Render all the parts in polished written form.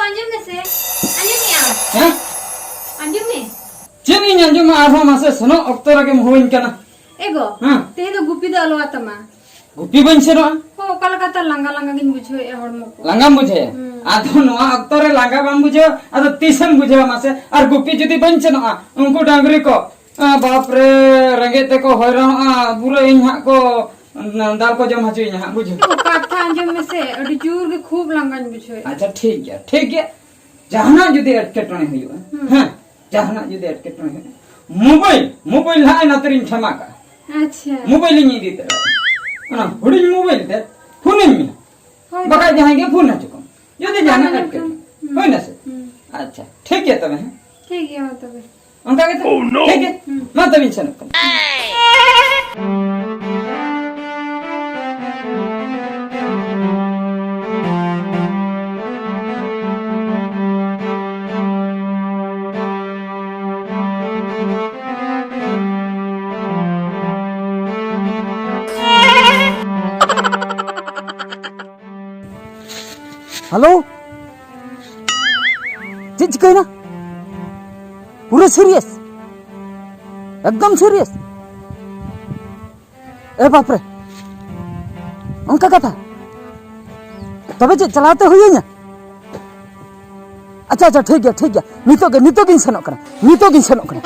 anjum में से anjum ya हैं anjum में चेन इन अंजुम आरहो मासे सनो अक्तरा के मोहिन कना ego हां ते तो गुप्पी दा अलवा तमा गुपी बन सेनो हो कलकत्ता लंगा लंगा गिन बुझो ए हड़मो को लांगा मुझे आधो नोआ अक्तरे लांगा बन बुझो आधो तीसन बुझो मासे और गुपी जदी बन सेनो उनको डांगरी को बाप रे रंगे ते को हैरान पूरा इन्हा को दाल को जम हचुई यहां बुझो कथा अंजम में से अडी जोर के खूब लंगा बुझो अच्छा ठीक है जहाना जदी अटकेटणे हुयो हां जहाना जदी अटकेटणे मोबाइल हाय नतरिन ठमाका अच्छा मोबाइल नी दीते ना हुडी मोबाइल ते फोन में बका जहां के फोन हचको जदी जहाना अटकेटणे होय ना से अच्छा ठीक है तबे ठीक है मतलब अंका के ठीक है मा तबिन सन हेलो चीज कहना पूरा सीरियस एकदम सीरियस ए बाप रे उनका कथा तबे चलाते हुए ना अच्छा ठीक है नितो गिन सेनोक कना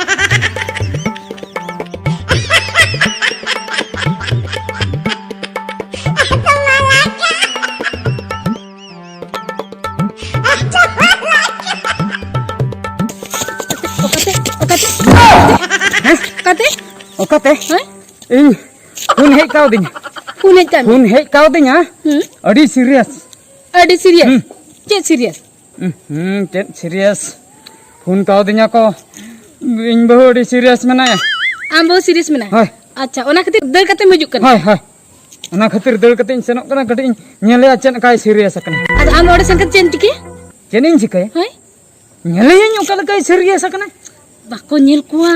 ओकते इन फोन हे काव दिnya फोन हे काव दिnya अडी सीरियस चे सीरियस फोन काव दिnya को इन बहु अडी सीरियस मेनाया आम बहुत सीरियस मेना हाय अच्छा ओना खातिर दर कते मजुक कना हाय ओना खातिर दल कते इन सेनोक कना कटे इन नेले चेन काय सीरियस कना आज आम ओडे संकत चेन टिके चेन इन चिकाय हाय नेले इन ओकल काय सीरियस कना बाको नेल कुआ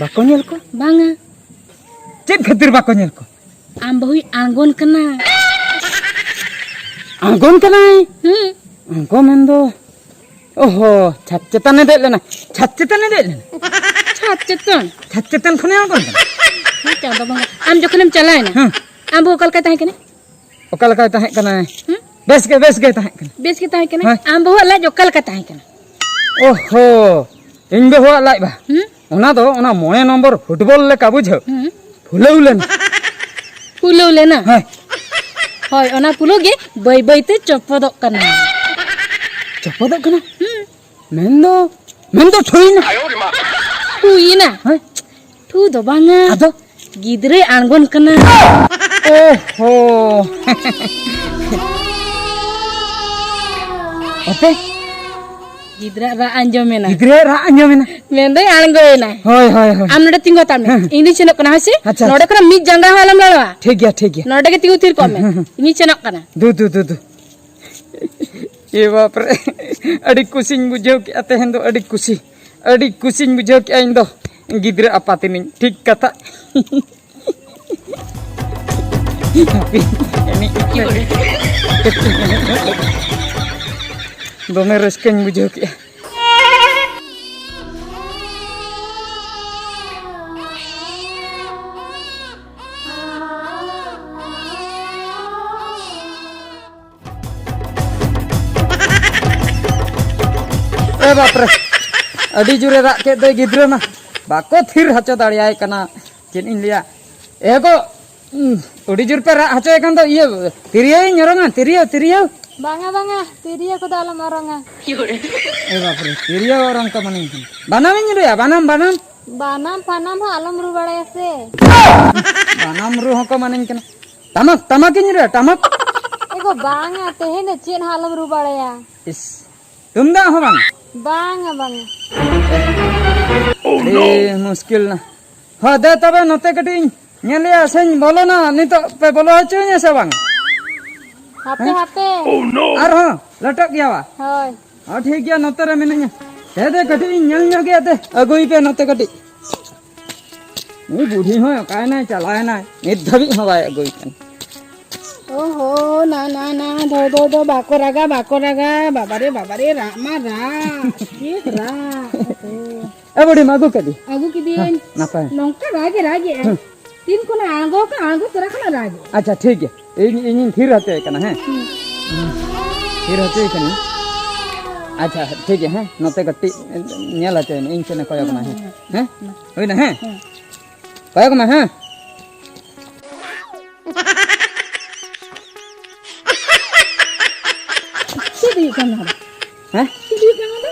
बाको नेल को बांगा चेन खातिर बाको नेल को आम बहु आंगोन कना आंगोन कना आंगो मेंदो ओहो छत चेतन दे लेना छत चेतन खने आंगोन चा दो बांगा आम जखनम चलाय ना आम बहु कल कहता है कने ओकल काय ताहे कना बेस के ताहे कना बेस के ताहे कने आम बहु ला जो कल कहता है कना ओहो इन बहु लाई बा ओना दो ओना 9 नंबर फुटबॉल लेका बुझो फुलौ लेना होय ओना फुलोगे बय बयते चपदक कना मेंदो ठुईना ठू दो बांगा आदो गिदरे आंगोन कना ओहो ओते गिदरा रा अंजमेना मेंदो आंगोयना होय आम नडे तिंगो तामे इनी चेनक कना हसे नडे करा मिज जंगा हालम लड़वा ठीक गया नडे के तिंगो तीर कमे इनी चेनक कना दू ये बाप रे अड़ी कुसिन बुझो के अतेहन दो अड़ी कुसिन बुझो के इन दो गिदरे आपातिनी ठीक कथा दोमे रस्कन बुझो के बाप रे अड़ी जुरे रा के दे गिद्रे ना बाको थिर हचो दाड़ियाय कना चेन इन लिया एगो अड़ी जुर पे रा हचो एकन दो ये तिरिया ñoronga तिरिया बांगा तिरिया को दाला मारंगा ए बाप रे तिरिया orang का मने बनाम इन लिया बनाम पानाम आलम रु बड़े से बनाम रु को मने कना तमक इन रे तमक एगो बांगा तेहे ने चेन आलम रु बड़े इस तुमदा हो बांगा मुश्किल ना हाँ दे तबे नते कटी नेले आसेन बोलो ना नितो पे बोलो हचुने से बांग हापे और हाँ लटक गया वा होय हाँ ठीक है नते रे मिनन्या दे कटी नेल न्यो गया दे अगुई पे नते कटी नहीं बूढ़ी हो काय ना चलाए ना नित धबी हवाए अगुई पे ओहो ना ना ना दो बाको रागा बाबारे रामा रा ये रा ए बड़ी मागो कदी आगु की दिन नापाय नौका रागे तीन को ना आगो तेरा को ना रागे अच्छा ठीक है इन फिर रहते कना है फिर रहते कनी अच्छा ठीक है हैं नोते गट्टी नेलाते इन से न कोयक ना है हैं होय ना है कोयक ना है सीधी करना हैं सीधी करना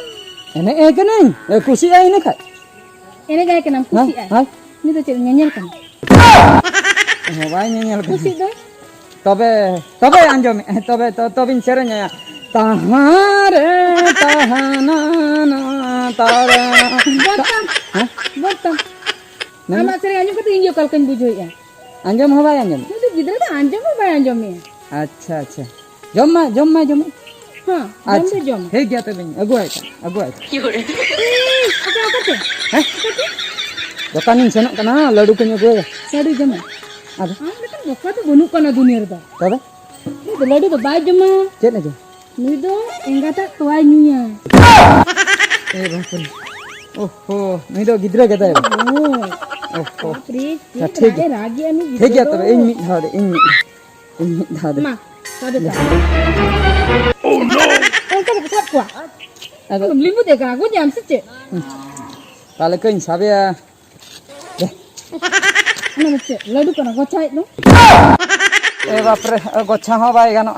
एने ए कने खुशी आई ने खाय एने गाय के नाम खुशी आई हां ni तो चल नन्यल kan मोबाइल नेल खुशी दो तबे आंजम तबे सेरेnya तहारे तहाना ना तारा बोतम आमा सरे anjum kata injo kalkan bujoi ya आंजम हो भाई आंजम itu gidra ta anjum ho bhai anjum me अच्छा अच्छा जम मा ha अच्छा jom हे गया तो बिन अगुआ apa te हैं दुकान सेनक कना लड्डू के अगुआ sadu jam ada am lekan bokka to banu kana dunia reda तबे ni do ladu do bai jam चेत ना जो ni do engata toai nyunya ए बाप रे ओहो नहीं तो गिद्रा कहता है oh ओहो pri अच्छा, ठीक है। ragi ani ठीक है तबे इन मिट धादे इन मिट धादे ma sadu ta oh no engka besar kuah ada limbu deh kan aku jam sece kalau kau sabe ya deh ana bece ladu kana gocai no ए बाप रे गोछा हो भाई गानो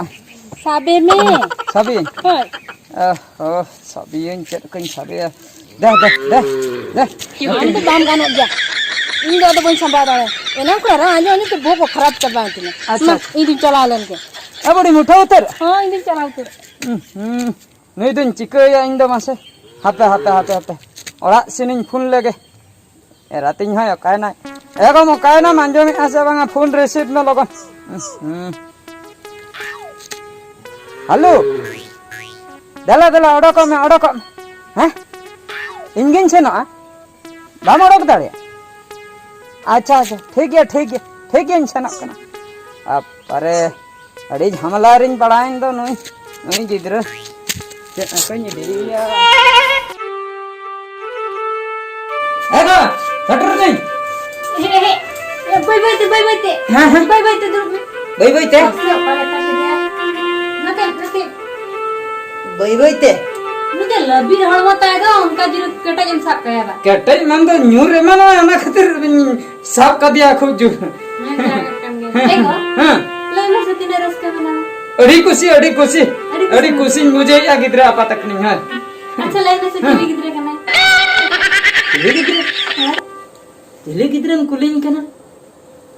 sabe me सभी hoi ओ सभी इन चेत कहीं साबे दे Ini tuh bam kan aja. Ini ada pun sampai ada. Enak kok aja ini tuh bobo खराब चबा itu. अच्छा। Ini चला लेन के. ए बड़ी मुठा उतर हाँ ini चला उतर. नहीं दिन चिको या इन दो मासे हापे ओरा सिनिन फोन लेगे ए रातिन हाय काय ना एगो मो काय ना मांजो में आसे बांगा फोन रिसीव में लगन हेलो दला ओडको हैं इंगिन से ना बाम ओडक दाड़े अच्छा ठीक है इन से ना कना अब अरे अड़ी झमला रिन पढ़ाइन दो नई गिद्र कहीं दिया एगो सटर नहीं Baik te. हाँ हाँ Baik te dulu. बई ते Siapa letak dia? Nanti बई ते nanti lebih hal mau tahu उनका जरूर केटा जम साफ कया बा. कटे मन तो न्यूर रे मन ना खातिर साफ कर दिया खूब जो देखो हां लेना से तीन रस का बना. अड़ी खुशी मुझे या गिद्र apa तक नहीं है अच्छा लेना से टीवी किधर करना तिले गिद्र कुलिंग कना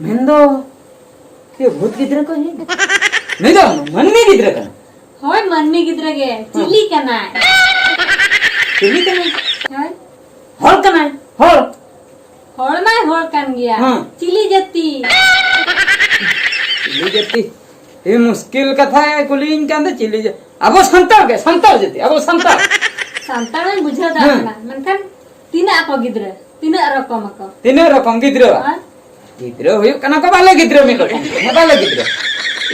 मेंदो के भूत गिद्र को है नहीं तो मन में गिद्र कना होय मन में किधर गए चिली करना है तिली कना होय हॉल कना हॉल होड़ में होड़ कर गया हाँ। चिली जत्ती चिली जत्ती ये मुश्किल कथा है कुलिंग के अंदर चिली अब संताल जती अब संताल संतान में बुझा दाना मनkan तीना apa किधर तीना रकम को तीन रकम गिद्र हाँ गिद्र हुई कना को बाले गिद्र मिलो बाले गिद्र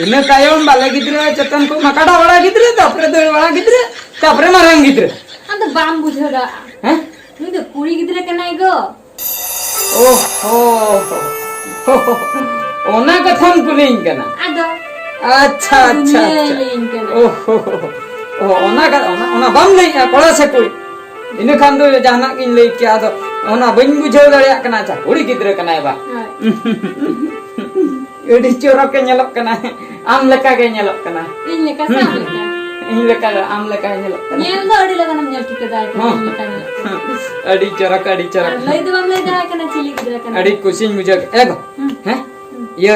इने तायम बाले गिद्र चतन को मकाडा वाला गिद्र तापरे दो वाला गिद्र तापरे मारंग गिद्र हम तो बाम बुझा दा हैं नहीं तो कुड़ी किधर करना है गो ओहो ओना कथन कुलिंग कना आदो अच्छा लेन करना ओहो ओना का ओना बम नहीं कोड़ा से कोई इने खान दो जाना किन ले क्या दो ओना बन बुझाव दड़िया कना चा कुड़ी गिद्र कना बा एडी चोरक के ñelok कना आम लेका के ñelok कना इन लेका साम लेका इन लेका आम लेका ñelok कना ñel do adi laga nam ñel tika dai ka लेका अड़ी चोरक लई दो बम लई दा करना चिली किधर करना अड़ी कुसिन मुझे एगो हैं ये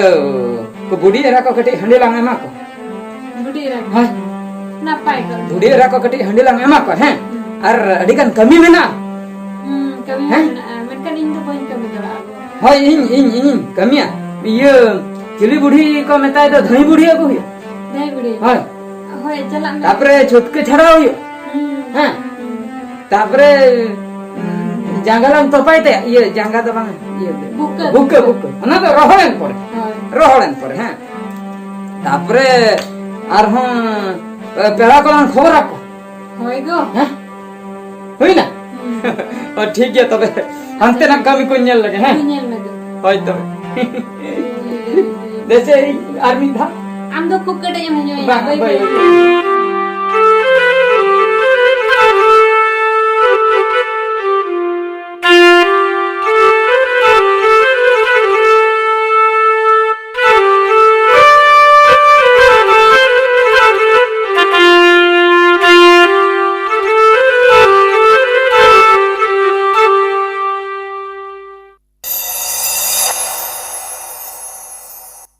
को बुढ़ी एरा को कटी हंडी लांगे मा को बुढ़ी रा हां ना पाई कर बुढ़ी एरा को कटी हंडी लांगे मा को हैं और अड़ी kan kami mena कभी मनkan इन तो पॉइंट कमी दड़ा हां इन kami ya ये चिली बुढ़ी को मेता दो धई बुढ़ी को हो दई बुढ़ी हां होय चला में तापरे छोटके छड़ा हो हैं तापरे जंगलम तो पाइते ये जंगा तो बांग ये बुक बुक ओना तो रोहड़न पर हैं तापरे आरहं पेड़ा को खबर आको होय गो हुई ना और ठीक है तबे हमते ना कमी को नेल लगे हैं nyel me do होय तबे जैसे आर्मी था am do खूब कटे em बाय hanyo बाय